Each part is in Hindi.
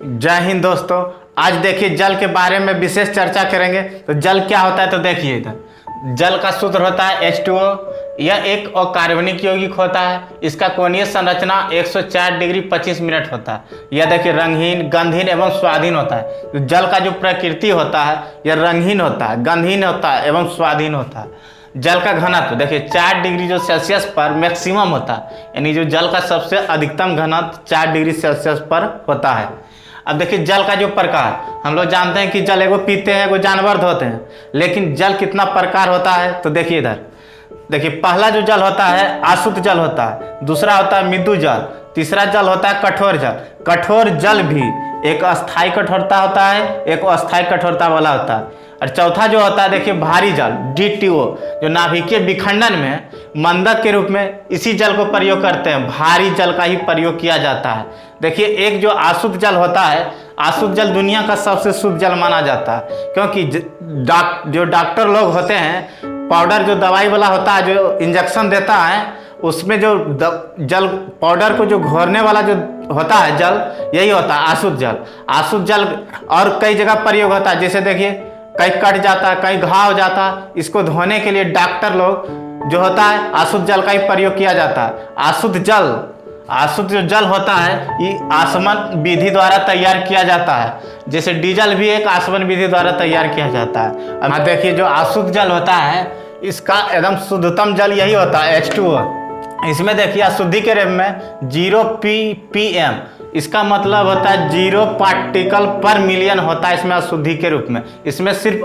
जय हिंद दोस्तों। आज देखिए जल के बारे में विशेष चर्चा करेंगे। तो जल क्या होता है, तो देखिए इधर जल का सूत्र होता है H2O। यह एक अकार्बनिक यौगिक होता है। इसका कोणीय संरचना 104 डिग्री 25 मिनट होता है। यह देखिए रंगहीन, गंधहीन एवं स्वादहीन होता है। तो जल का जो प्रकृति होता है यह रंगहीन होता है, गंधहीन होता है एवं स्वादहीन होता है। जल का घनत्व देखिए 4 डिग्री जो सेल्सियस पर मैक्सिमम होता है, यानी जो जल का सबसे अधिकतम घनत्व 4 डिग्री सेल्सियस पर होता है। अब देखिए जल का जो प्रकार, हम लोग जानते हैं कि जल एगो पीते हैं, एगो जानवर धोते हैं, लेकिन जल कितना प्रकार होता है तो देखिए इधर देखिए पहला जो जल होता है आशुद्ध जल होता है, दूसरा होता है मृदु जल, तीसरा जल होता है कठोर जल। कठोर जल भी एक अस्थायी कठोरता होता है, एक अस्थायी कठोरता वाला होता है। और चौथा जो होता है देखिए भारी जल DTO, जो नाभिकीय विखंडन में मंदक के रूप में इसी जल को प्रयोग करते हैं। भारी जल का ही प्रयोग किया जाता है। देखिए एक जो अशुद्ध जल होता है, अशुद्ध जल दुनिया का सबसे शुद्ध जल माना जाता है, क्योंकि जो डॉक्टर लोग होते हैं, पाउडर जो दवाई वाला होता है, जो इंजेक्शन देता है, उसमें जो जल पाउडर को जो घोरने वाला जो होता है जल, यही होता है अशुद्ध जल। अशुद्ध जल और कई जगह प्रयोग होता है, जैसे देखिए कहीं कट जाता है, कहीं घाव हो जाता है, इसको धोने के लिए डॉक्टर लोग जो होता है अशुद्ध जल का ही प्रयोग किया जाता है। अशुद्ध जो जल होता है ये आसमन विधि द्वारा तैयार किया जाता है। जैसे डीजल भी एक आसमन विधि द्वारा तैयार किया जाता है। अब देखिए जो अशुद्ध जल होता है इसका एकदम शुद्धतम जल यही होता है H2O। इसमें देखिए अशुद्धि के रूप में 0 ppm, इसका मतलब होता है 0 पार्टिकल पर मिलियन होता है इसमें अशुद्धि के रूप में। इसमें सिर्फ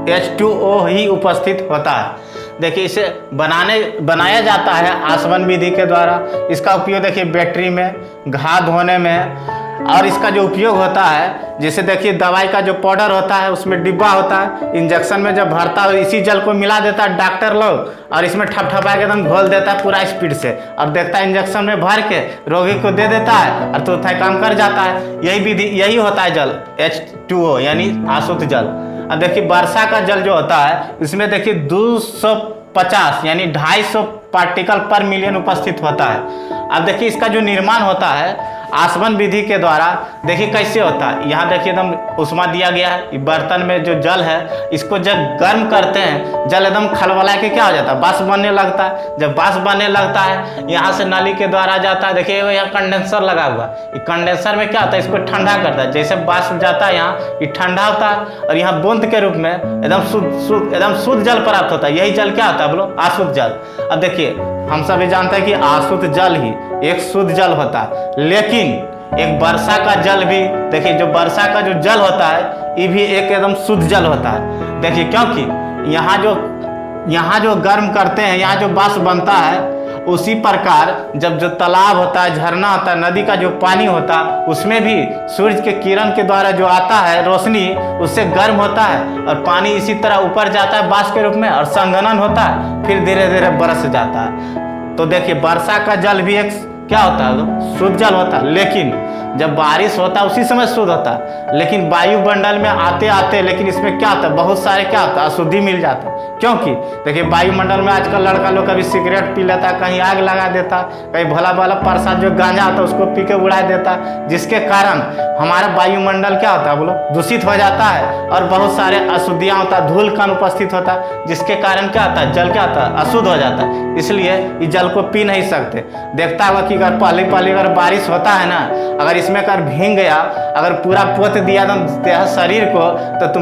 H2O ही उपस्थित होता है। देखिए इसे बनाया जाता है आसवन विधि के द्वारा। इसका उपयोग देखिए बैटरी में, घाव धोने में, और इसका जो उपयोग होता है, जैसे देखिए दवाई का जो पाउडर होता है उसमें डिब्बा होता है, इंजेक्शन में जब भरता है इसी जल को मिला देता है डॉक्टर लोग, और इसमें ठपठपा के एकदम घोल देता है पूरा स्पीड से, और देखता है इंजेक्शन में भर के रोगी को दे देता है और तो काम कर जाता है। यही विधि, यही होता है जल H2O यानी अशुद्ध जल। अब देखिए वर्षा का जल जो होता है इसमें देखिए 250 यानी 250 पार्टिकल पर मिलियन उपस्थित होता है। अब देखिए इसका जो निर्माण होता है आसवन विधि के द्वारा, देखिए कैसे होता है। यहाँ देखिए एकदम उष्मा दिया गया है। बर्तन में जो जल है इसको जब गर्म करते हैं, जल एकदम खलबला के क्या हो जाता है, वाष्प बनने लगता है। जब वाष्प बनने लगता है यहाँ से नली के द्वारा जाता है। देखिए यहाँ कंडेंसर लगा हुआ, ये कंडेंसर में क्या होता है, इसको ठंडा करता है। जैसे वाष्प जाता है यहाँ, ये ठंडा होता है और यहाँ बूंद के रूप में एकदम शुद्ध जल प्राप्त होता है। यही जल क्या होता है बोलो, अशुद्ध जल। अब देखिए हम सभी जानते हैं कि अशुद्ध जल ही एक शुद्ध जल होता है, लेकिन एक वर्षा का जल भी, देखिए जो वर्षा का जो जल होता है ये भी एक एकदम शुद्ध जल होता है। देखिए क्योंकि यहाँ जो गर्म करते हैं, यहाँ जो वाष्प बनता है, उसी प्रकार जब जो तालाब होता है, झरना होता है, नदी का जो पानी होता है, उसमें भी सूरज के किरण के द्वारा जो आता है रोशनी, उससे गर्म होता है और पानी इसी तरह ऊपर जाता है वाष्प के रूप में और संघनन होता है, फिर धीरे धीरे बरस जाता है। तो देखिए वर्षा का जल भी एक क्या होता है, शुद्ध जल होता है। लेकिन जब बारिश होता है उसी समय शुद्ध होता है, लेकिन वायुमंडल में आते आते लेकिन इसमें क्या होता है, बहुत सारे क्या होता है, अशुद्धि मिल जाता है। क्योंकि देखिए वायुमंडल में आजकल लड़का लोग कभी सिगरेट पी लेता है, कहीं आग लगा देता, कहीं भोला भाला प्रसाद जो गांजा होता है उसको पी के उड़ा देता, जिसके कारण हमारा वायुमंडल क्या होता है बोलो, दूषित हो जाता है और बहुत सारे अशुद्धियाँ होता है, धूल कण उपस्थित होता है, जिसके कारण क्या होता है, जल क्या होता है, अशुद्ध हो जाता है। इसलिए इस जल को पी नहीं सकते। देखता होगा कि अगर पहले अगर बारिश होता है ना, अगर इसमें अगर भीग गया, अगर पूरा पोत दिया एकदम शरीर को, तो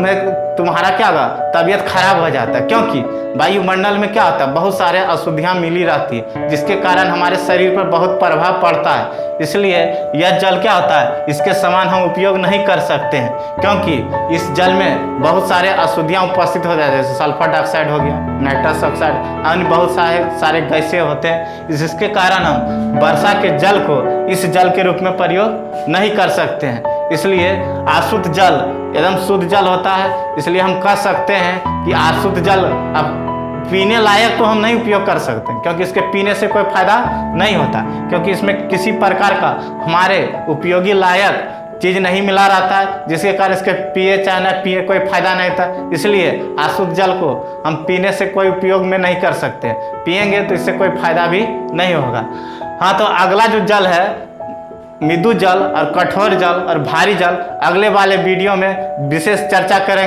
तुम्हारा क्या होगा, तबीयत खराब हो जाता है। क्योंकि वायुमंडल में क्या होता है, बहुत सारे अशुद्धियाँ मिली रहती है, जिसके कारण हमारे शरीर पर बहुत प्रभाव पड़ता है। इसलिए यह जल क्या होता है, इसके समान हम उपयोग नहीं कर सकते हैं, क्योंकि इस जल में बहुत सारे अशुद्धियाँ उपस्थित हो जाती है, जैसे सल्फर डाइऑक्साइड हो गया, नाइट्रस ऑक्साइड, अन्य बहुत सारे गैसें होते हैं, जिसके कारण हम वर्षा के जल को इस जल के रूप में प्रयोग नहीं कर सकते हैं। इसलिए अशुद्ध जल एकदम शुद्ध जल होता है। इसलिए हम कह सकते हैं कि अशुद्ध जल अब पीने लायक तो हम नहीं उपयोग कर सकते, क्योंकि इसके पीने से कोई फायदा नहीं होता, क्योंकि इसमें किसी प्रकार का हमारे उपयोगी लायक चीज नहीं मिला रहता है, जिसके कारण इसके पिए चाहे ना पिए कोई फायदा नहीं था। इसलिए अशुद्ध जल को हम पीने से कोई उपयोग में नहीं कर सकते, पिएंगे तो इससे कोई फायदा भी नहीं होगा। हाँ, तो अगला जो जल है मृदु जल और कठोर जल और भारी जल अगले वाले वीडियो में विशेष चर्चा करेंगे।